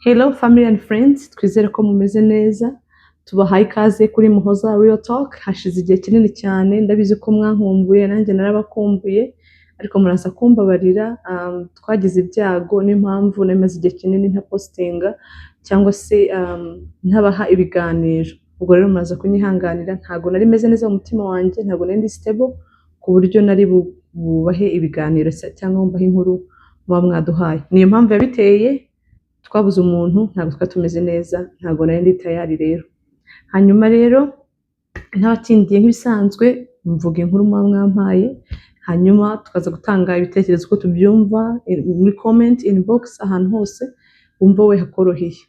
Hello family and friends, twizere ko mumeze neza. Tubahaye ikaze kuri Muhoza Real Talk. Hashize igihe kinini cyane, ndabizi ko mwankumbuye nanjye narabakumbuye, ariko muraza kumbabarira. Twagize ibyago n'impamvu namaze igihe kinini nta postinga cyangwa se ntabaha ibiganiro. Ubwo rero muraza kunyihanganira, ntago nari meze neza mu mutima wanjye, ntago nari ndi stable ku buryo nari bubahe ibiganiro cyangwa mbahe inkuru muba mwaduhaye. Niyo mpamvu yabiteye, twabuze umuntu, ntabwo twari tumeze neza, ntabwo nari ndi tayari rero. Hanyuma rero ntabatindiye nk'ibisanzwe, mvuga inkuru muba mwampaye, hanyuma tukaza gutanga ibitekerezo uko tubyumva muri comment inbox, ahantu hose wumva we hakoroheye.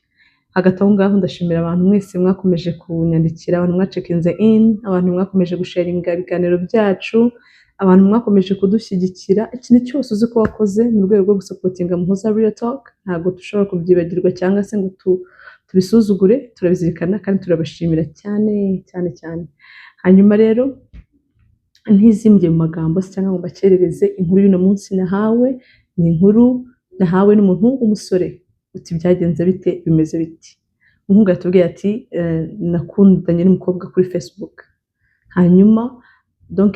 Hagati aho ngaho ndashimira abantu mwese mwakomeje kunyandikira, abantu mwacekinze in, abantu mwakomeje gusharinga ibiganiro byacu, abantu mwakomeje kudushyigikira. Ikintu cyose uzi ko wakoze mu rwego rwo gusapotinga Muhoza Real Talk, ntabwo dushobora kubyibagirwa cyangwa se ngo tubisuzugure, turabizirikana kandi turabashimira cyane cyane cyane. Hanyuma rero ntizimbye mu magambo cyangwa ngo mbakerereze, inkuru y'uno munsi nahawe ni inkuru nahawe n'umuntu w'umusore. Uti byagenze bite, bimeze biti? Umuhungu yatubwiye ati nakundanye n'umukobwa kuri Facebook, hanyuma donc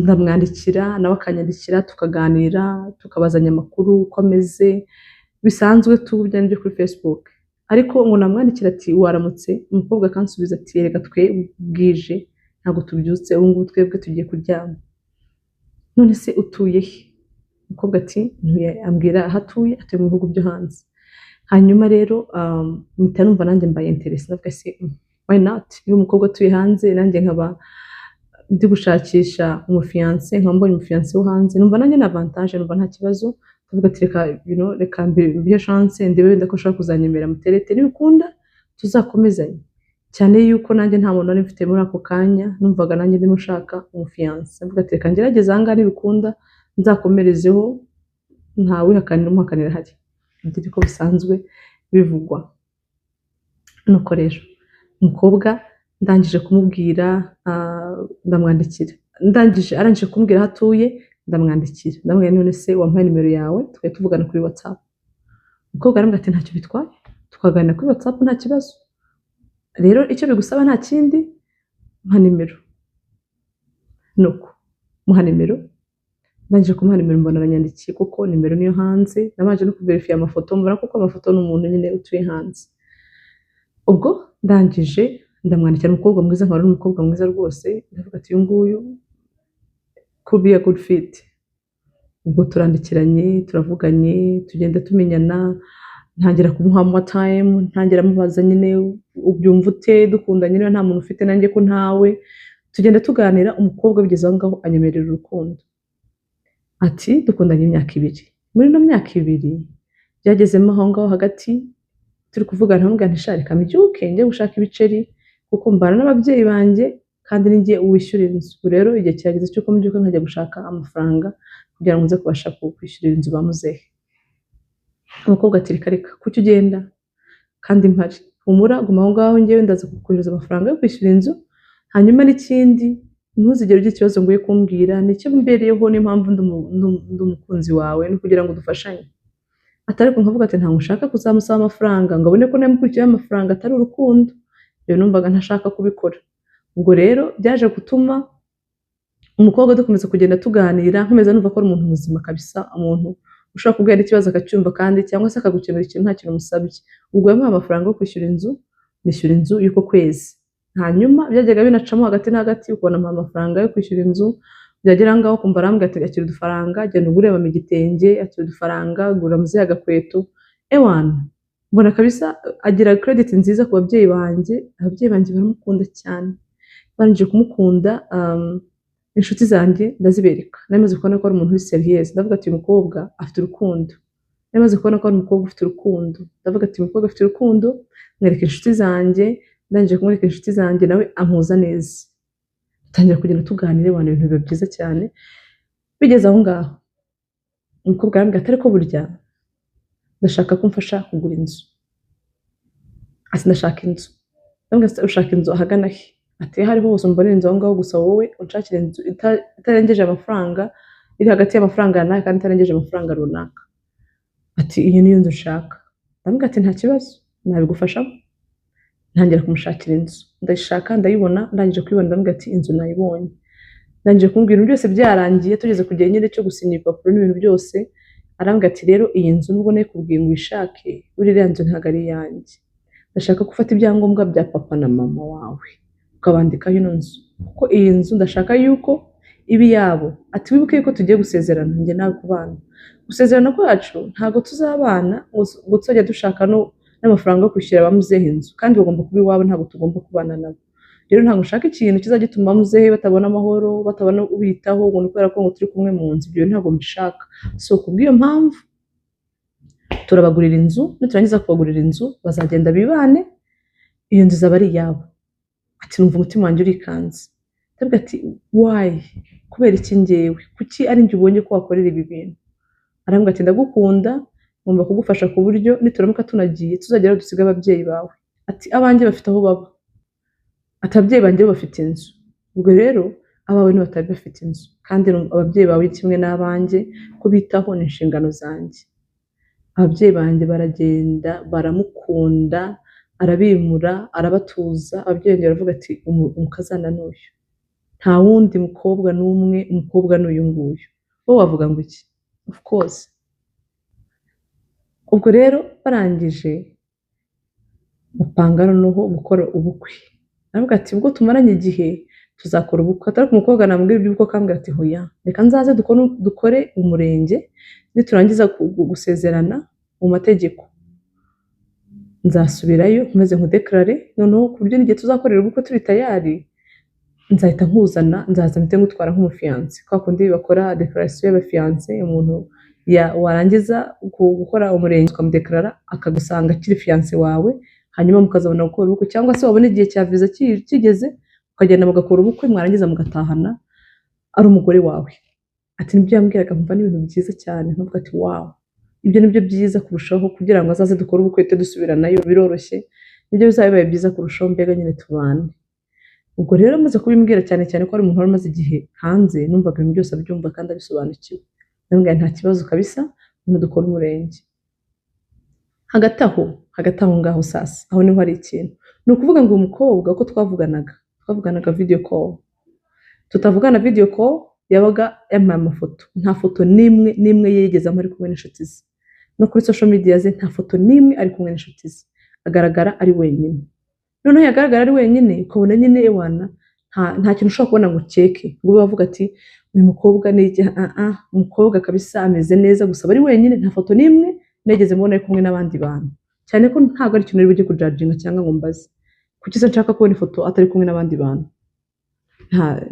ndamwandikira nawe akanyandikira, tukaganira, tukabazanya amakuru uko ameze bisanzwe tubujyanye byo kuri Facebook. Ariko ngo namwandikira ati waramutse, umukobwa akansubiza ati reka twe bwije ntabwo tubyutse, ubu ngubu twebwe tugiye kuryama. None se utuye he? Umukobwa ati ambwira aho atuye, atuye mu bihugu byo hanze. Hanyuma rero mpita numva nanjye mbaye interest, ndavuga se why not, iyo umukobwa atuye hanze nanjye nkaba ndi gushakisha umufiance, nkaba mbonye umufiance wo hanze, numva nanjye na avantage, numva nta kibazo. Tuvuga ati reka reka mbihe chance, ndebe wenda ko ashaka kuzanyemera muterete, nibikunda tuzakomezanye. Cyane yuko nanjye nta muntu nari mfite muri ako kanya, numvaga nanjye ndimo shaka umufiance. Ndavuga ati reka ngerageze ahangaha, nibikunda nzakomerezeho, ntawe hakanira umuhakanira hari, ibyo ko bisanzwe bivugwa. Nuko rero umukobwa ndangije kumubwira, ndamwandikira, arangije kumbwira aho atuye, ndamwandikira, ndamubwira none se wampaye nimero yawe tukajya tuvugana kuri WhatsApp. Umukobwa arambwira ati ntacyo bitwaye, tukaganira kuri WhatsApp nta kibazo. Rero icyo bigusaba nta kindi, mpa nimero. Nuko muha nimero, ndangije kumuha nimero mbona aranyandikiye, kuko nimero niyo hanze. Nabanje no kuverifya amafoto, mbona kuko amafoto n'umuntu nyine utuye hanze. Ubwo ndangije ndamwandikira, umukobwa mwiza, nkaba ari umukobwa mwiza rwose. Ndavuga ati uyu nguyu could be a good fit. Ubwo turandikiranye, turavuganye, tugenda tumenyana, ntangira kumuha more time, ntangira mubaza nyine ubyumva ute, dukundanye niba nta muntu ufite nanjye ko ntawe. Tugenda tuganira, umukobwa bigeze aho ngaho anyemerera urukundo. Ati dukundanye imyaka 2. Muri no myaka 2 byagezemo aho ngaho hagati, turi kuvugana, hamwe nti reka mbyuke njye gushaka ibiceri, kuko mbana n'ababyeyi banjye kandi ninjye uwishyura inzu. Rero igihe cyageze cyo mbyuka nkajya gushaka amafaranga kugira ngo nze kubasha kwishyurira inzu ba muzehe. Umukobwa ati reka kuki ugenda kandi mpari, humura guma aho ngaho, njyewe ndaza kukohereza amafaranga yo kwishyura inzu. Hanyuma n'ikindi, ntuzigere ugira ikibazo ngo uye kumbwira, nicyo mbereyeho, niyo mpamvu ndi umukunzi wawe, no kugira ngo dufashanye. Atari ko nkavuga ati ntabwo nshaka kuzamusaba amafaranga ngo abone ko namukurikiyeho amafaranga atari urukundo. Rero numvaga ntashaka kubikora. Ubwo rero byaje gutuma umukobwa dukomeza kugenda tuganira, nkomeza numva ko ari umuntu muzima kabisa, umuntu ushaka kubwira ikibazo akacyumva kandi cyangwa se akagukemura ikintu nta kintu umusabye. Ubwo yamuha amafaranga yo kwishyura inzu, nishyura inzu y'uko kwezi. Hanyuma byajyaga binacamo hagati na hagati, ukabona amuha amafaranga yo kwishyura inzu, byagera ngaho kumva arambwira ati akira udufaranga, genda ugure mu igitenge, akira udufaranga, gura muzehe agakweto. Ewana, mbona kabisa agira credit nziza ku babyeyi banjye. Ababyeyi banjye baramukunda cyane, barangije kumukunda. Inshuti zanjye ndazibereka, namaze kubona ko ari umuntu uri serious. Ndavuga ati uyu mukobwa afite urukundo. Namaze kubona ko ari umukobwa ufite urukundo, ndavuga ati umukobwa afite urukundo, mwereka inshuti zanjye. Ndangije kumwereka inshuti zanjye, nawe ampuza neza, tangira kugenda tuganire, abantu ibintu biba byiza cyane. Bigeze aho ngaho, umukobwa arambwira ati ariko burya ndashaka ko mfasha kugura inzu. Ati ndashaka inzu. Ndamubwira ati ushaka inzu ahagana he? Ati hariho hose mbonera inzu aho ngaho, gusa wowe unshakira inzu itarengeje amafaranga, iri hagati y'amafaranga nawe kandi itarengeje amafaranga runaka. Ati iyo niyo nzu ushaka. ndamubwira ati nta kibazo nabigufashamo, ntangira kumushakira inzu, ndayishaka ndayibona, ndangije kuyibona ndamubwira ati inzu nayibonye, ndangije kumubwira ibintu byose byarangiye, tugeze ku gihe nyine cyo gusinya ibipapuro n'ibintu byose, arambwira ati rero iyi nzu nubwo nakubwiye ngo uyishake, iriya nzu ntabwo ari iyanjye, ndashaka gufata ibyangombwa bya papa na mama wawe ukabandikaho ino nzu, kuko iyi nzu ndashaka yuko iba iyabo. Ati wibuke yuko tugiye gusezerana njye nawe kubana, gusezerana kwacu ntabwo tuzabana ngo tuzajya dushaka n'amafaranga yo kwishyura abamuzehe inzu, kandi bagomba kuba iwabo, ntabwo tugomba kubana nabo. Rero ntabwo nshaka ikintu kizajya gituma abamuzehe batabona amahoro, batabona ubitaho, ngo ni kubera ko ngo turi kumwe mu nzu, ibyo ntabwo mbishaka. So kubw'iyo mpamvu turabagurira inzu, niturangiza kubagurira inzu bazagenda bibane, iyo nzu izaba ari iyabo. Ati numva umutima wanjye urikanze, ndabwira ati why, kubera iki njyewe, kuki ari njye ubonye ko wakorera ibi bintu? Arambwira ati ndagukunda, ngomba kugufasha ku buryo nituramuka tunagiye tuzagera dusiga ababyeyi bawe. Ati abanjye bafite aho baba, ati ababyeyi banjye bafite inzu, ubwo rero abawe nibatari bafite inzu, kandi ababyeyi bawe kimwe n'abanjye kubitaho ni inshingano zanjye. Ababyeyi banjye baragenda baramukunda, arabimura, arabatuza, ababyeyi banjye baravuga ati umukazana n'uyu, nta wundi mukobwa n'umwe, umukobwa n'uyu nguyu, wowe wavuga ngo iki? Of course. Ubwo rero barangije gupanga noneho gukora ubukwe, aravuga ati ubwo tumaranye igihe tuzakora ubukwe, atari ku mukobwa namubwira iby'ubukwe akambwira ati hoya, reka nzaze dukore umurenge, niturangiza gusezerana mu mategeko nzasubirayo nkomeze nkudekarare, noneho ku buryo n'igihe tuzakorera ubukwe turi tayari nzahita nkuzana, nzaza mpite ngutwara nk'umufiyanse, kwa kundi bakora dekarasiyo y'abafiyanse, umuntu warangiza gukora umurenge ukamudekarara akagusanga akiri fiyanse wawe, hanyuma mukazabona gukora ubukwe, cyangwa se wabona igihe cya viza kigeze ukagenda mugakora ubukwe, mwarangiza mugatahana ari umugore wawe. Ati nibyo yambwiraga, nkumva n'ibintu byiza cyane, nkavuga ati wow, ibyo nibyo byiza kurushaho, kugira ngo azaze dukore ubukwe tuhite dusubiranayo, biroroshye, nibyo bizaba bibaye byiza kurushaho, mbega nyine tubane. Ubwo rero amaze kubimbwira cyane cyane ko ari umuntu wari umaze igihe hanze, numvaga ibintu byose abyumva kandi abisobanukiwe, ndamubwira nta kibazo kabisa, umuntu dukora umurenge. Hagati aho ngaho sasa, aho niho hari ikintu, ni ukuvuga ngo uyu mukobwa uko twavuganaga video call, tutavugana video call, yabaga yampaye amafoto, nta foto n'imwe yigeze ari kumwe n'inshuti ze, no kuri social media ze nta foto n'imwe ari kumwe n'inshuti ze, agaragara ari wenyine. Noneho yagaragara ari wenyine, ukabona nyine ewana nta kintu ushobora kubona ngo ukeke ngo ube wavuga ati uyu mukobwa ni iki, umukobwa kabisa ameze neza, gusa ari wenyine, nta foto n'imwe nigeze mbona ari kumwe n'abandi bantu, cyane ko ntabwo ari ikintu uri bujye kujudginga cyangwa ngo mbaze kuki se nshaka kubona ifoto atari kumwe n'abandi bantu,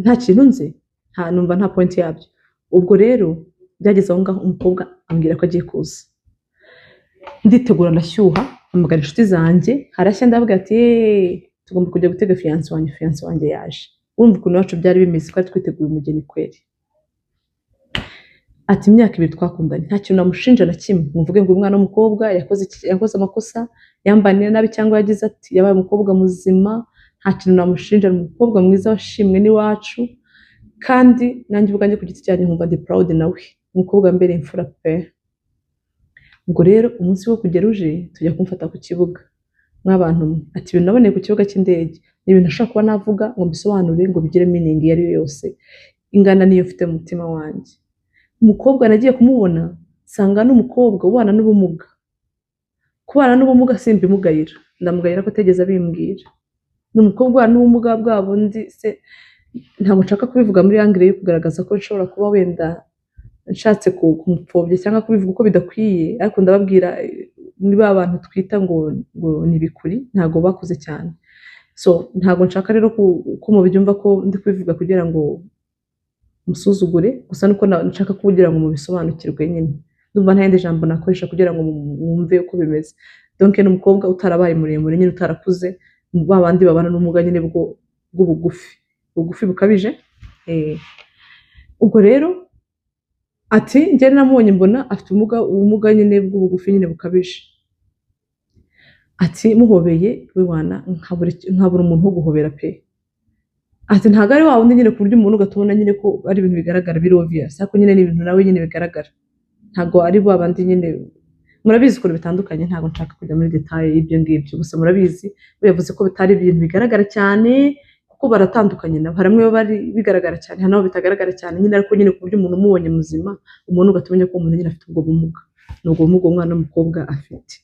nta kintu nzi, numva nta point yabyo. Ubwo rero byageze aho ngaho umukobwa ambwira ko agiye kuza, nditegura ndashyuha, amagara inshuti zanjye, harashya, ndavuga ati tugomba kujya gutega fiyanse wanjye yaje. Urumva ukuntu iwacu byari bimeze, twari twiteguye umugeni kweri. Ati imyaka 2 twakundanye, nta kintu namushinja na kimwe, mvuge ngo umwana w'umukobwa yakoze amakosa, yambaniye nabi cyangwa yagize ati yabaye umukobwa muzima, nta kintu namushinja, ni umukobwa mwiza washimwe n'iwacu, kandi nanjye ubwanjye ku giti cyanjye nkumva ndi proud nawe, umukobwa mbere imfura pe. Ubwo rero umunsi wo kugera uje tujya kumfata ku kibuga nk'abantu, ati ibintu naboneye ku kibuga cy'indege ni ibintu nashaka kuba navuga ngo mbisobanure ngo bigire meaning iyo ari yo yose ingana niyo mfite mu mutima wanjye. Umukobwa nagiye kumubona sanga n'umukobwa ubana n'ubumuga, kubana n'ubumuga simbimugayira, ndamugayira ko ategeze abimbwira, n'umukobwa n'ubumuga bwabo ndi se, ntabwo nshaka kubivuga muri angle yo kugaragaza ko nshobora kuba wenda nshatse kumupfobya cyangwa kubivuga uko bidakwiye, ariko ndababwira niba abantu twita ngo nibikuri ntabwo bakuze cyane. So ntabwo nshaka rero ko mubyumva ko ndi kubivuga kugira ngo musuzugure, gusa nuko nshaka kugira ngo mubisobanukirwe nyine, ndumva nta yindi jambo nakoresha kugira ngo mwumve uko bimeze. Donc n'umukobwa utarabaye muremure nyine, utarakuze, babandi babana n'umuga nyine bw'ubugufi bukabije. Ubwo rero ati njye namubonye mbona afite ubumuga nyine bw'ubugufi nyine bukabije. Ati muhobeye wiwana nkabura umuntu wo guhobera pe. Ati ntabwo ari wa wundi nyine ku buryo umuntu ugatubona nyine ko ari ibintu bigaragara biri obvious, ariko nyine ni ibintu nawe nyine bigaragara, ntabwo ari babandi nyine murabizi ukuntu bitandukanye, ntabwo nshaka kujya muri detaye y'ibyo ngibyo, gusa murabizi yavuze ko bitari ibintu bigaragara cyane kuko baratandukanye nabo, hari bamwe bari bigaragara cyane, hari n'abo bitagaragara cyane nyine, ariko nyine ku buryo umuntu umubonye muzima umuntu ugatumenya ko umuntu nyine afite ubwo bumuga, ni ubwo bumuga umwana w'umukobwa afite.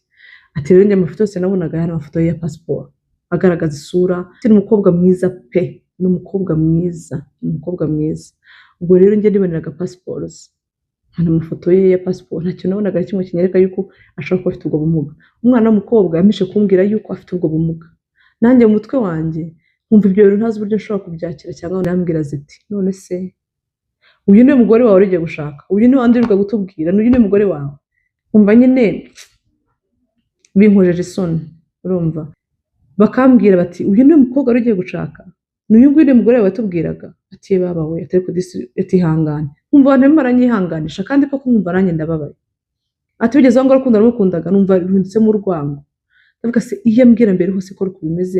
Ati rero njye amafoto yose nabonaga yari amafoto ye ya pasiporo agaragaza isura, ni umukobwa mwiza pe, ni umukobwa mwiza, ni umukobwa mwiza. Ubwo rero njye niboneraga pasiporo ze, hano amafoto ye ya pasiporo nta kintu nabonaga kimwe kinyereka yuko ashobora kuba afite ubwo bumuga. Umwana w'umukobwa yamishe kumbwira yuko afite ubwo bumuga, nanjye mu mutwe wanjye nkumva ibyo bintu ntazi uburyo nshobora kubyakira, cyangwa nambwira ziti none se uyu ni umugore wawe ugiye gushaka, uyu ni wandi uruga gutubwira uyu ni umugore wawe, nkumva nyine binkojeje isoni, urumva bakambwira bati uyu ni umukobwa wari ugiye gushaka, n'uyu nguyu ni umugore wawe watubwiraga, ati ye baba we, atihangane, nkumva abantu barimo baranyihanganisha kandi koko nkumva nanjye ndababaye. Ati bigeze aho ngaho urukundo namukundaga numva ruhinditsemo urwango, ndavuga se iyo ambwira mbere hose ko uko bimeze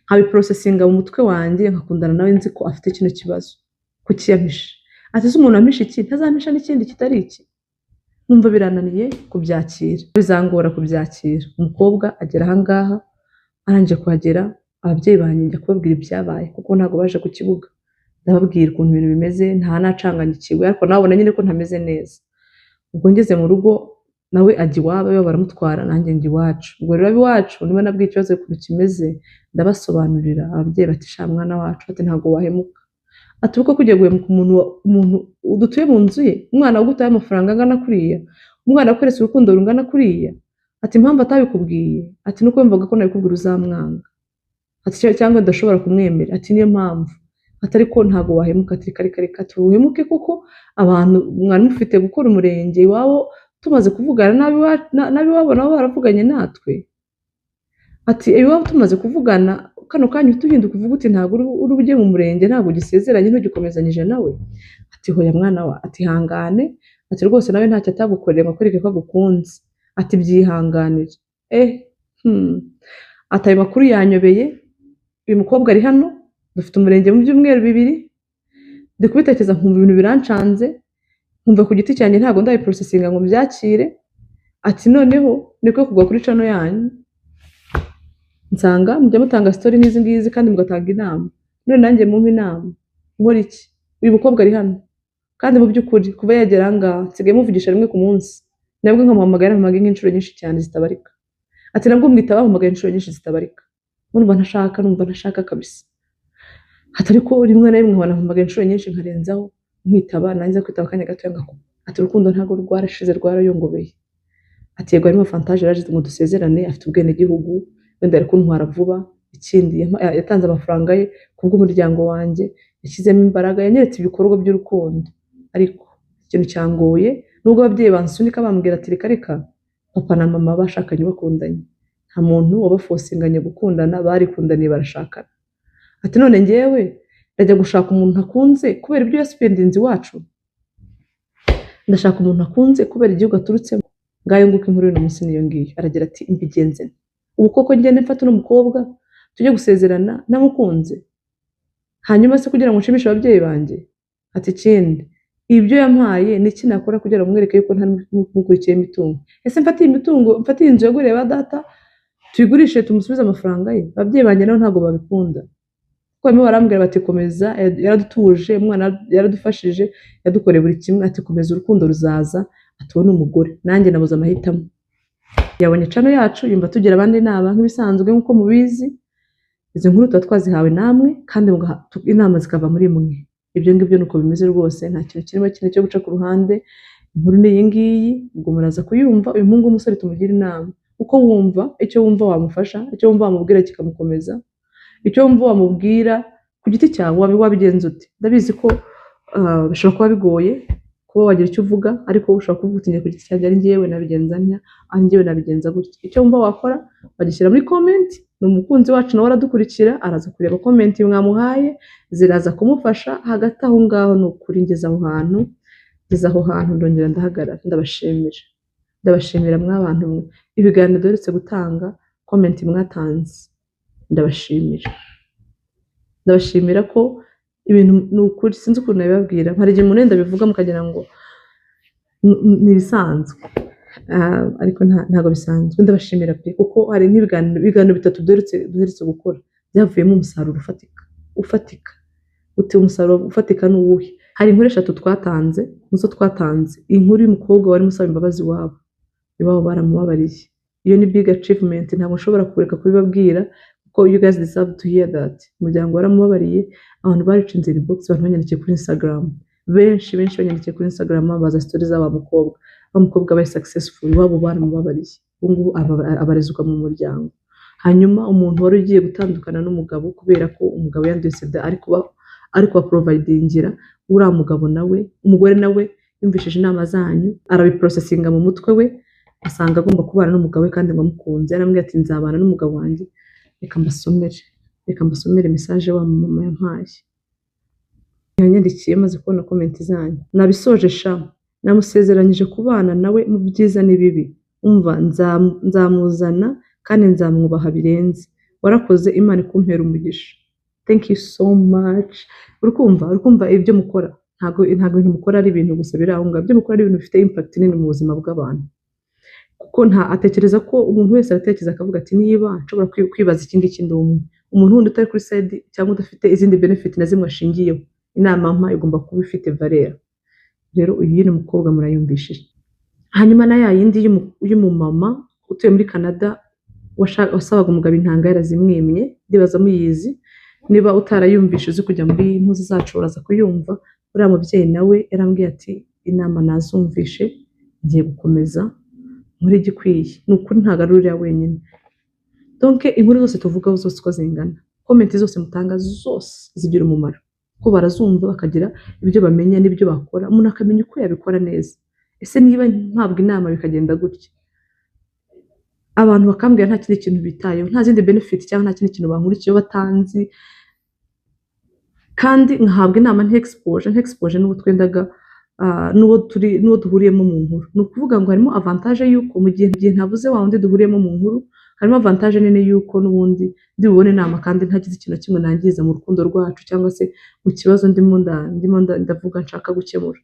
nkabiprosesinga mu mutwe wanjye, nkakundana nawe nzi ko afite kino kibazo, kuki yampishe? Ati se umuntu ampishe iki ntazampisha n'ikindi kitari iki? Numva birananiye kubyakira, bizangora kubyakira. Umukobwa agera aha ngaha, arangije kuhagera ababyeyi banjye njya kubabwira ibyabaye kuko ntabwo baje ku kibuga, ndababwira ukuntu ibintu bimeze, nta nacanganyikiwe ariko nabona nyine ko ntameze neza. Ubwo ngeze mu rugo nawe ajya iwabo, bo baramutwara nanjye njya iwacu. Ubwo rero iwacu niba nabwiye ikibazo ukuntu kimeze, ndabasobanurira. Ababyeyi bati sha mwana wacu, ati ntabwo wahemuka, ati uko kujya guhemuka umuntu udutuye mu nzu ye, umwana ugutaye amafaranga angana kuriya, umwana akweretse urukundo rungana kuriya, ati impamvu atabikubwiye, ati nuko yumvaga ko nabikubwira uzamwanga, ati cyangwa ndashobora kumwemera, ati niyo mpamvu, atari ko ntabwo wahemuka, ati reka tuhemuke kuko abantu mwari mufite gukora umurenge iwabo, tumaze kuvugana n'abiwabo nabo baravuganye natwe, ati iwabo tumaze kuvugana kano kanya tuhinduka uvuga uti ntabwo uri bujye mu murenge, ntabwo ugisezeranye ntugikomezanyije nawe, ati hoya mwana wa, ati hangane, ati rwose nawe ntacyo atagukoreye ngo akwereke ko agukunze, ati byihanganire. Ati ayo makuru yanyobeye, uyu mukobwa ari hano, dufite umurenge mu byumweru 2, ndi kubitekereza nkumva ibintu birancanze, nkumva ku giti cyanjye ntabwo ndabiprosesinga ngo mbyakire. Ati noneho niko kugwa kuri channel yanyu nsanga mujya mutanga story nk'izi ngizi kandi mugatanga inama, none nanjye mumpa inama nkora iki? Uyu mukobwa ari hano kandi mu by'ukuri kuva yagera ngaha nsigaye muvugisha rimwe ku munsi, nabwo nkamuhamagara nk'inshuro nyinshi cyane zitabarika, ati nabwo mwitaba bamuhamagara inshuro nyinshi zitabarika, numva ntashaka kabisa. Ati ariko rimwe na rimwe nkabona mpamagara inshuro nyinshi nkarenzaho nkitaba, nanjye kwitaba akanya gato ngakuba. Ati urukundo ntabwo rwarashize, rwarayongobeye. Ati yego harimo fantaje yaje ngo dusezerane, afite ubwene gihugu, wenda ari kuntwara vuba, ikindi yatanze amafaranga ye kubw'umuryango wanjye, yashyizemo imbaraga, yanyeretse ibikorwa by'urukundo. Ariko ikintu cyangoye nubwo ababyeyi bansunika bambwira ati reka papa na mama bashakanye bakundanye, nta muntu wabafosinganye gukundana, barikundaniye barashakana. Ati none njyewe ndajya gushaka umuntu ntakunze kubera ibyo yasipendinze iwacu, ndashaka umuntu akunze kubera igihugu aturutsemo. Ngayo nguko inkuru y'uno munsi niyo ngiyo. Aragira ati imbigenze ubu koko ngende mfata n'umukobwa tujye gusezerana namukunze, hanyuma se kugira ngo nshimishe ababyeyi banjye? Ati ikindi ibyo yampaye niki nakora kugira ngo mwereke yuko nta mukurikiye imitungo? Ese mfatiye inzu yaguriye ba data tuyigurishe tumusubize amafaranga ye? Ababyeyi banjye nabo ntabwo babikunda kuko barimo barambwira bati komeza, yaradutuje, umwana yaradufashije, yadukoreye buri kimwe, ati komeza urukundo ruzaza, ati wowe n'umugore. Nanjye nabuze amahitamo, yabonye channel yacu yumva tugira abandi inama nk'ibisanzwe nk'uko mubizi, izo nkuru tuba twazihawe namwe kandi inama zikava muri mwe. Ibyo ngibyo nuko bimeze rwose, nta kintu kirimo kintu cyo guca ku ruhande. Inkuru ni iyi ngiyi, ubwo muraza kuyumva. Uyu muhungu w'umusore tumugira inama uko wumva, icyo wumva wamufasha, icyo wumva wamubwira kikamukomeza, icyo wumva wamubwira ku giti cyawe wabigenza ute. Ndabizi ko bishobora kuba bigoye kuba wagira icyo uvuga, ariko ushobora kuvuga uti ku giti cyanjye ari njyewe nabigenza ntya, ari njyewe nabigenza gutya. Icyo wumva wakora bagishyira muri comment. Ni umukunzi wacu nawe aradukurikira, araza kureba comment mwamuhaye, ziraza kumufasha. Hagati aho ngaho ni ukuri ngeze aho hantu ndongera ndahagarara. Ndabashimira mwabantu mwe, ibiganiro duherutse gutanga, comment mwatanze, ndabashimira ko ibintu ni ukuri sinzi ukuntu nabibabwira. Hari igihe umuntu wenda bivuga mukagira ngo ni ibisanzwe. Ariko ntabwo bisanzwe, ndabashimira pe kuko hari nk'ibiganiro bitatu duherutse gukora byavuyemo umusaruro ufatika. Umusaruro ufatika ni uwuhe? Hari inkuru 3 twatanze, muzo twatanze inkuru y'umukobwa wari musaba imbabazi iwabo baramubabariye. Iyo ni big achievement, ntabwo nshobora kureka kubibabwira kuko you guys deserve to hear that. Umuryango waramubabariye, abantu baricinze inbox, abantu banyandikiye kuri Instagram, benshi banyandikiye kuri Instagram babaza stories z'aba mukobwa babaye successful, iwabo baramubabariye, ubu ngubu abarizwa mu muryango. Hanyuma umuntu wari ugiye gutandukana n'umugabo kubera ko umugabo yanduye sida ariko providingira uriya mugabo nawe, umugore nawe yumvishije inama zanyu, arabiprocessinga mu mutwe we, asanga agomba kubana n'umugabo we kandi ngo amukunze. Yarambwiye ati nzabana n'umugabo wanjye, reka mbasomere message wa mama yampaye. Yanyandikiye maze kubona comment zanyu. Nabisoje sha, namusezeranyije kubana nawe mu byiza n'ibibi, umva nzamuzana kandi nzamwubaha birenze. Warakoze, Imana ikumpera umugisha. Thank you so much. Urukumva ibyo mukora ntago ibintu mukora ari ibintu gusa birahunga, ibyo mukora ari ibintu bifite impact nini mu buzima bw'abantu. Kuko atekereza ko umuntu wese aratekereza akavuga ati niba nshobora kwibaza ikindi kintu umuntu wundi utari kuri side cyangwa udafite izindi benefit na zimwe ashingiyeho, inama mpa igomba kuba ifite valeur. Rero uyu ni umukobwa murayumvishije. Hanyuma na yindi y'umumama utuye muri Canada wasabaga umugabo intanga yarazimwimye, ndibaza muyizi. Niba utarayumvishe uzi kujya muri impuzu zacu uraza kuyumva. Uriya mubyeyi nawe yarambwiye ati inama nazumvishe, ngiye gukomeza muri gikwiye. Ni ukuri ntabwo ari uriya wenyine. Donc inkuru zose tuvugaho zose uko zingana, comment zose mutanga zose zigira umumaro, ko barazumva bakagira ibyo bamenya n'ibyo bakora, umuntu akamenya uko yabikora neza. Ese niba mpabwa inama bikagenda gutya, abantu bakambwira nta kindi kintu bitayeho, nta zindi benefit cyangwa nta kindi kintu bankurikiyeho batanzi, kandi nkahabwa inama nti-expose n'uwo twendaga n'uwo duhuriyemo mu nkuru. Ni ukuvuga ngo harimo avantage y'uko mu gihe ntavuze wa wundi duhuriyemo mu nkuru, harimo avantage nini y'uko n'ubundi ndi bubone inama kandi ntagize ikintu kimwe nangiza mu rukundo rwacu cyangwa se mu kibazo ndimo ndavuga nshaka gukemura.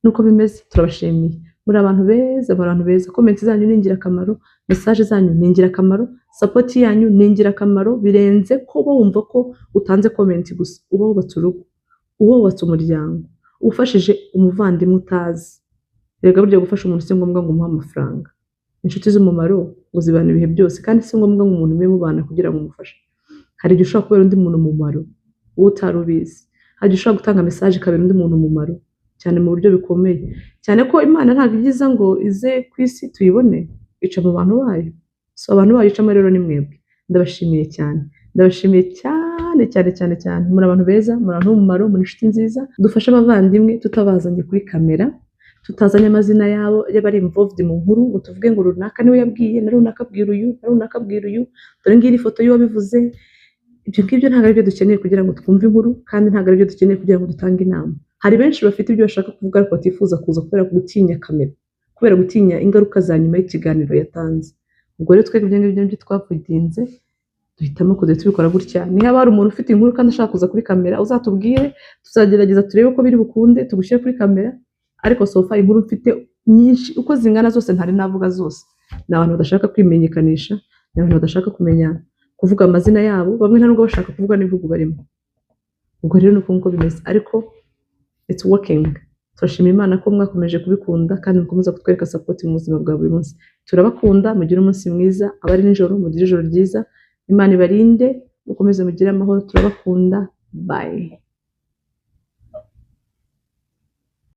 Nuko bimeze. Turabashimiye, muri abantu beza. Comment zanyu ni ingirakamaro, message zanyu ni ingirakamaro, support yanyu ni ingirakamaro birenze ko wumva ko utanze comment gusa. Uba wubatse urugo, uba wubatse umuryango, ufashije umuvandimwe utazi. Rega burya gufasha umuntu si ngombwa ngo umuhe amafaranga. Inshuti z'umumaro ngo zibana ibihe byose, kandi si ngombwa ngo umuntu umwe mubana kugira ngo umufashe. Hari igihe ushobora kubera undi muntu umumaro wowe utari ubizi. Hari igihe ushobora gutanga message ikabera undi muntu umumaro cyane mu buryo bikomeye, cyane ko Imana ntabwo igiza ngo ize ku isi tuyibone, ica mu bantu bayo. So abantu bayo icamo rero ni mwebwe. Ndabashimiye cyane cyane. Muri abantu beza, muri abantu b'umumaro, muri inshuti nziza. Dufashe abavandimwe tutabazanye kuri kamera, tutazanye amazina yabo y'abari involved mu nkuru ngo tuvuge ngo runaka niwe yabwiye, na runaka abwira uyu, dore ngiyi ifoto y'uwabivuze. Ibyo ngibyo ntabwo ari byo dukeneye kugira ngo twumve inkuru, kandi ntabwo ari byo dukeneye kugira ngo dutange inama. Hari benshi bafite ibyo bashaka kuvuga ariko batifuza kuza kubera gutinya kamera, kubera gutinya ingaruka za nyuma y'ikiganiro yatanze. Ubwo rero twebwe ibyo ngibyo twakwidinze, duhitamo kujya tubikora gutya. Niba hari umuntu ufite inkuru kandi ashaka kuza kuri kamera, uzatubwire, tuzagerageza turebe ko biri bukunde tugushyire kuri kamera. Ariko sofa inkuru mfite nyinshi uko zingana zose ntari navuga zose. Ni abantu badashaka kwimenyekanisha, ni abantu badashaka kuvuga amazina yabo, bamwe nta nubwo bashaka kuvuga n'ibihugu barimo. Ubwo rero nuko nguko bimeze, ariko it's working. Turashimira Imana ko mwakomeje kubikunda kandi mukomeza kutwereka support mu buzima bwa buri munsi. Turabakunda, mugire umunsi mwiza, abari nijoro mugire ijoro ryiza. Imana ibarinde, mukomeze mugire amahoro. Turabakunda, bye.